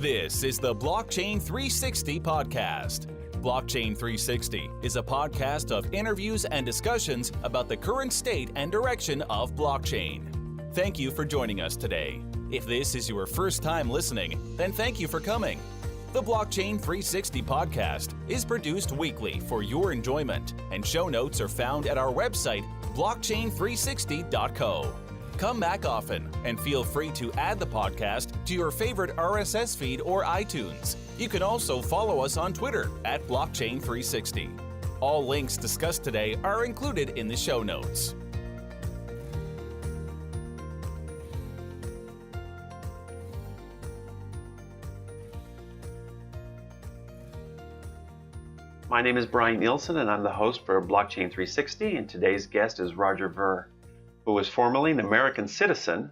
This is the Blockchain 360 podcast. Blockchain 360 is a podcast of interviews and discussions about the current state and direction of blockchain. Thank you for joining us today. If this is your first time listening, then thank you for coming. The Blockchain 360 podcast is produced weekly for your enjoyment, and show notes are found at our website, blockchain360.co. Come back often and feel free to add the podcast to your favorite RSS feed or iTunes. You can also follow us on Twitter at Blockchain360. All links discussed today are included in the show notes. My name is Brian Nielsen, and I'm the host for Blockchain 360, and today's guest is Roger Ver, who was formerly an American citizen,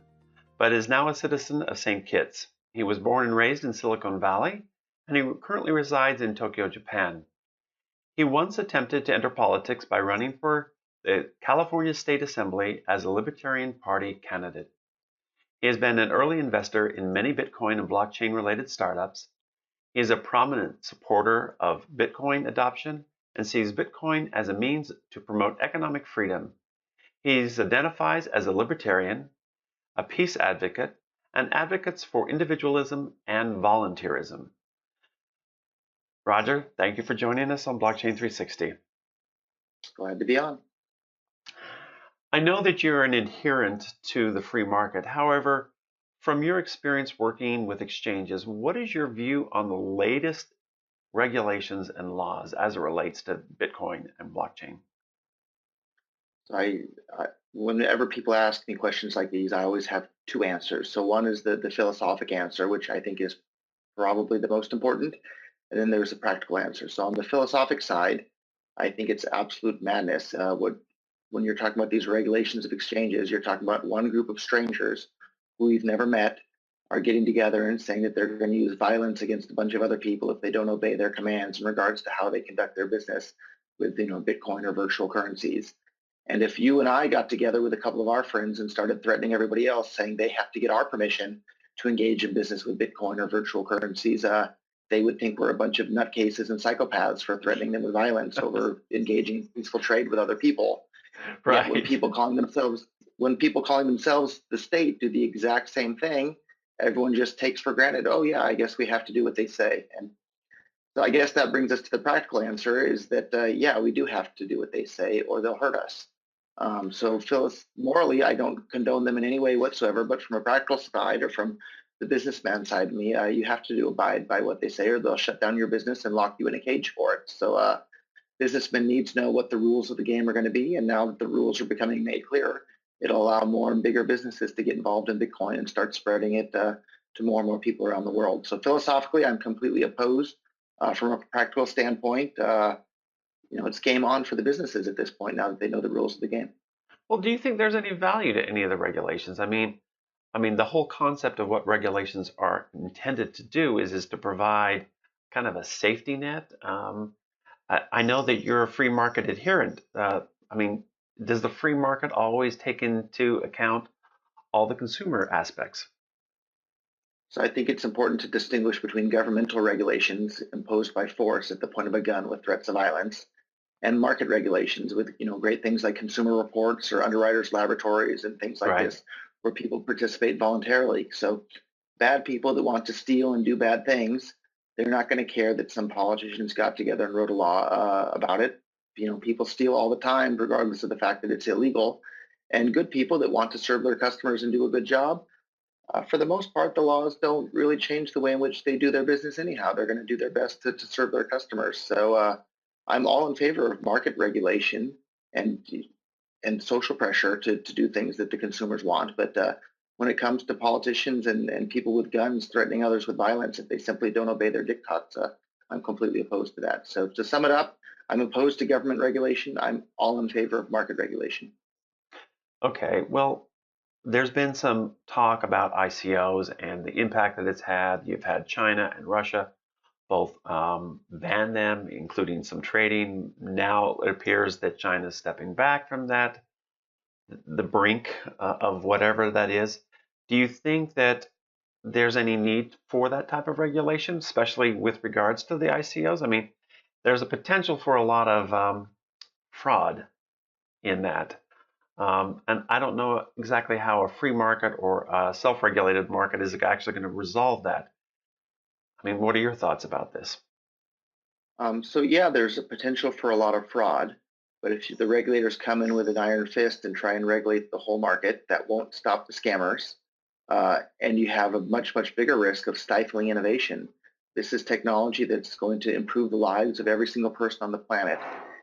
but is now a citizen of St. Kitts. He was born and raised in Silicon Valley, and he currently resides in Tokyo, Japan. He once attempted to enter politics by running for the California State Assembly as a Libertarian Party candidate. He has been an early investor in many Bitcoin and blockchain-related startups. He is a prominent supporter of Bitcoin adoption and sees Bitcoin as a means to promote economic freedom. He identifies as a libertarian, a peace advocate, and advocates for individualism and volunteerism. Roger, thank you for joining us on Blockchain 360. Glad to be on. I know that you're an adherent to the free market. However, from your experience working with exchanges, what is your view on the latest regulations and laws as it relates to Bitcoin and blockchain? So whenever people ask me questions like these, I always have two answers. So one is the philosophic answer, which I think is probably the most important, and then there's a practical answer. So on the philosophic side, I think it's absolute madness. When you're talking about these regulations of exchanges, you're talking about one group of strangers who we've never met are getting together and saying that they're going to use violence against a bunch of other people if they don't obey their commands in regards to how they conduct their business with, Bitcoin or virtual currencies. And if you and I got together with a couple of our friends and started threatening everybody else, saying they have to get our permission to engage in business with Bitcoin or virtual currencies, they would think we're a bunch of nutcases and psychopaths for threatening them with violence over engaging in peaceful trade with other people. Right. Yet when people calling themselves the state do the exact same thing, everyone just takes for granted, oh yeah, I guess we have to do what they say. And so I guess that brings us to the practical answer is that, yeah, we do have to do what they say or they'll hurt us. So morally, I don't condone them in any way whatsoever, but from a practical side or from the businessman side of me, you have to abide by what they say or they'll shut down your business and lock you in a cage for it. So businessmen need to know what the rules of the game are going to be. And now that the rules are becoming made clear, it'll allow more and bigger businesses to get involved in Bitcoin and start spreading it to more and more people around the world. So philosophically, I'm completely opposed. From a practical standpoint, it's game on for the businesses at this point now that they know the rules of the game. Well, do you think there's any value to any of the regulations? I mean, the whole concept of what regulations are intended to do is to provide kind of a safety net. I know that you're a free market adherent. Does the free market always take into account all the consumer aspects? So I think it's important to distinguish between governmental regulations imposed by force at the point of a gun with threats of violence and market regulations with, great things like consumer reports or underwriters laboratories and things like Right. this, where people participate voluntarily. So bad people that want to steal and do bad things, they're not going to care that some politicians got together and wrote a law about it. People steal all the time, regardless of the fact that it's illegal. And good people that want to serve their customers and do a good job, for the most part, the laws don't really change the way in which they do their business anyhow. They're going to do their best to serve their customers. So I'm all in favor of market regulation and social pressure to do things that the consumers want. But when it comes to politicians and people with guns threatening others with violence, if they simply don't obey their diktats, I'm completely opposed to that. So to sum it up, I'm opposed to government regulation. I'm all in favor of market regulation. Okay, well, there's been some talk about ICOs and the impact that it's had. You've had China and Russia both ban them, including some trading. Now it appears that China's stepping back from that, the brink of whatever that is. Do you think that there's any need for that type of regulation, especially with regards to the ICOs? I mean, there's a potential for a lot of fraud in that. And I don't know exactly how a free market or a self-regulated market is actually going to resolve that. I mean, what are your thoughts about this? So yeah, there's a potential for a lot of fraud, but if the regulators come in with an iron fist and try and regulate the whole market, that won't stop the scammers. And you have a much, much bigger risk of stifling innovation. This is technology that's going to improve the lives of every single person on the planet.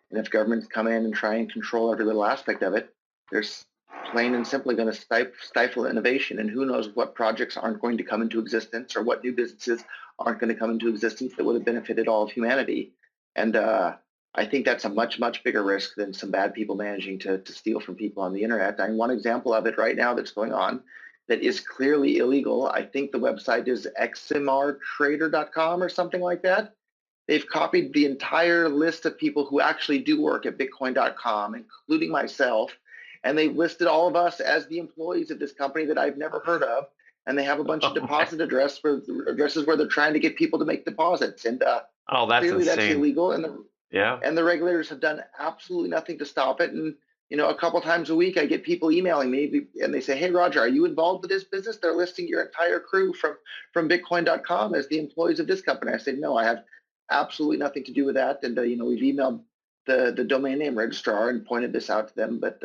And if governments come in and try and control every little aspect of it, they're plain and simply going to stifle innovation. And who knows what projects aren't going to come into existence or what new businesses aren't going to come into existence that would have benefited all of humanity. And I think that's a much, much bigger risk than some bad people managing to steal from people on the internet. And one example of it right now that's going on that is clearly illegal, I think the website is xmrtrader.com or something like that. They've copied the entire list of people who actually do work at bitcoin.com, including myself, and they've listed all of us as the employees of this company that I've never heard of. And they have a bunch of deposit addresses where they're trying to get people to make deposits. And that's clearly insane. That's illegal. And the regulators have done absolutely nothing to stop it. And a couple times a week, I get people emailing me and they say, "Hey, Roger, are you involved with this business? They're listing your entire crew from Bitcoin.com as the employees of this company." I said, "No, I have absolutely nothing to do with that." And we've emailed the domain name registrar and pointed this out to them, but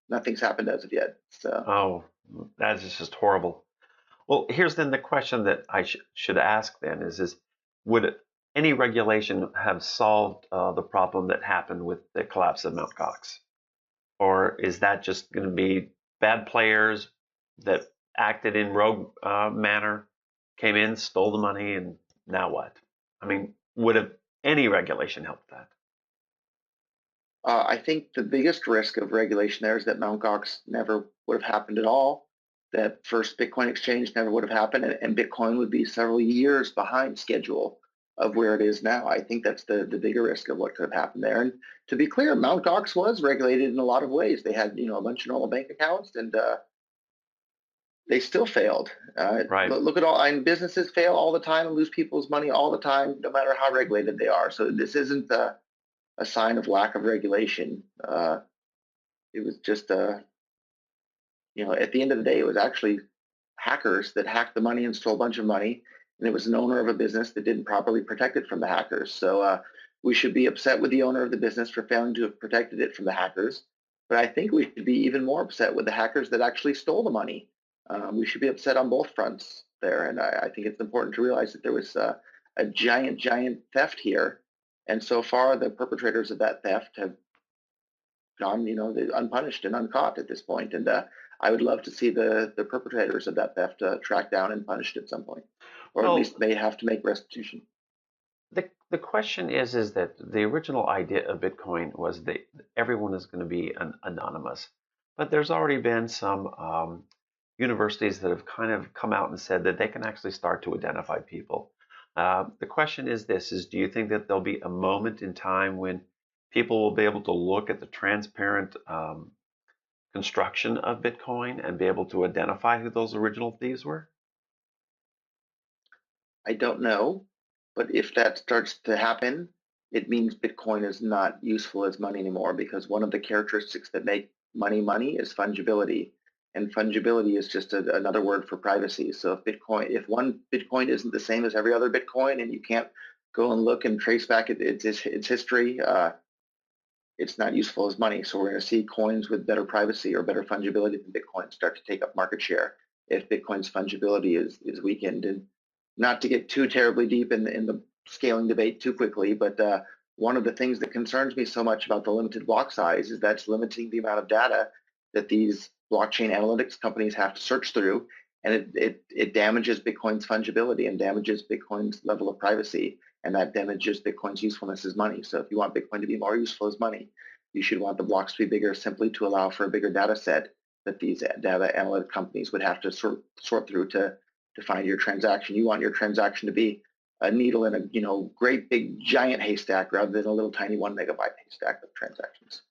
nothing's happened as of yet. So that is just horrible. Well, here's then the question that I should ask then is would any regulation have solved the problem that happened with the collapse of Mt. Gox? Or is that just going to be bad players that acted in rogue manner, came in, stole the money, and now what? I mean, would any regulation help that? I think the biggest risk of regulation there is that Mt. Gox never would have happened at all. That first Bitcoin exchange never would have happened, and Bitcoin would be several years behind schedule of where it is now. I think that's the bigger risk of what could have happened there. And to be clear, Mt. Gox was regulated in a lot of ways. They had a bunch of normal bank accounts, and they still failed. Right. Look at and businesses fail all the time and lose people's money all the time, no matter how regulated they are. So this isn't a sign of lack of regulation. It was just at the end of the day, it was actually hackers that hacked the money and stole a bunch of money, and it was an owner of a business that didn't properly protect it from the hackers. So we should be upset with the owner of the business for failing to have protected it from the hackers. But I think we should be even more upset with the hackers that actually stole the money. We should be upset on both fronts there. And I think it's important to realize that there was a giant, giant theft here. And so far, the perpetrators of that theft have gone, unpunished and uncaught at this point. And I would love to see the perpetrators of that theft tracked down and punished at some point, or at least they have to make restitution. The question is that the original idea of Bitcoin was that everyone is going to be anonymous, but there's already been some universities that have kind of come out and said that they can actually start to identify people. The question is do you think that there'll be a moment in time when people will be able to look at the transparent construction of Bitcoin and be able to identify who those original thieves were? I don't know, but if that starts to happen, it means Bitcoin is not useful as money anymore, because one of the characteristics that make money is fungibility. And fungibility is just another word for privacy. So if one Bitcoin isn't the same as every other Bitcoin, and you can't go and look and trace back its history, it's not useful as money. So we're going to see coins with better privacy or better fungibility than Bitcoin start to take up market share if Bitcoin's fungibility is weakened. And not to get too terribly deep in the scaling debate too quickly, but one of the things that concerns me so much about the limited block size is that's limiting the amount of data that these blockchain analytics companies have to search through, and it damages Bitcoin's fungibility and damages Bitcoin's level of privacy, and that damages Bitcoin's usefulness as money. So if you want Bitcoin to be more useful as money, you should want the blocks to be bigger, simply to allow for a bigger data set that these data analytic companies would have to sort through to find your transaction. You want your transaction to be a needle in a great big giant haystack rather than a little tiny 1 megabyte haystack of transactions.